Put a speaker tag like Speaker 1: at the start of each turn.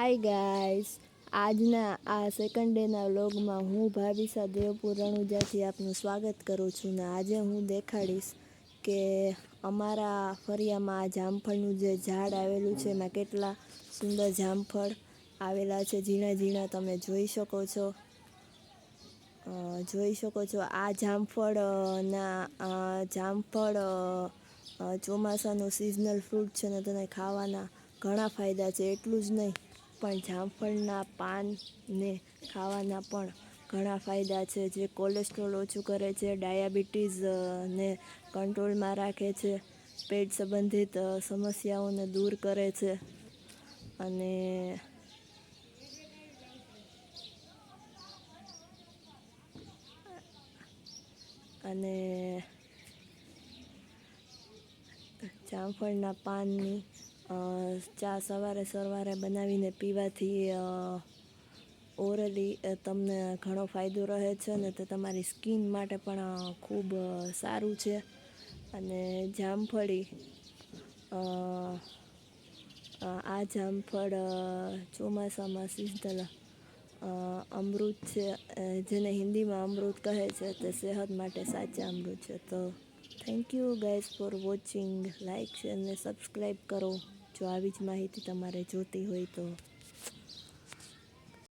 Speaker 1: Hi guys, આજના આ second ડેના વ્લોગમાં હું ભાવિસા દેવપુર રણુજાથી આપનું સ્વાગત કરું છું ને આજે હું દેખાડીશ કે અમારા ફળિયામાં આ જામફળનું જે ઝાડ આવેલું છે એમાં કેટલા સુંદર જામફળ આવેલા છે. ઝીણા ઝીણા તમે જોઈ શકો છો. આ જામફળ ચોમાસાનું સિઝનલ ફ્રૂટ છે ને તેને ખાવાના ઘણા ફાયદા છે. એટલું જ નહીં પણ જામફળના પાનને ખાવાના પણ ઘણા ફાયદા છે, જે કોલેસ્ટ્રોલ ઓછું કરે છે, ડાયાબિટીસને કંટ્રોલમાં રાખે છે, પેટ સંબંધિત સમસ્યાઓને દૂર કરે છે અને જામફળના પાનની ચા સવારે બનાવીને પીવાથી ઓરલી તમને ઘણો ફાયદો રહે છે અને તે તમારી સ્કિન માટે પણ ખૂબ સારું છે. અને આ જામફળ ચોમાસામાં સિઝનલ અમૃત છે, જેને હિન્દીમાં અમૃત કહે છે. તે સેહત માટે સાચા અમૃત છે. તો thank you guys for watching. Like, share ને સબસ્ક્રાઈબ કરો જો આવી જ માહિતી તમારે જોતી હોય તો.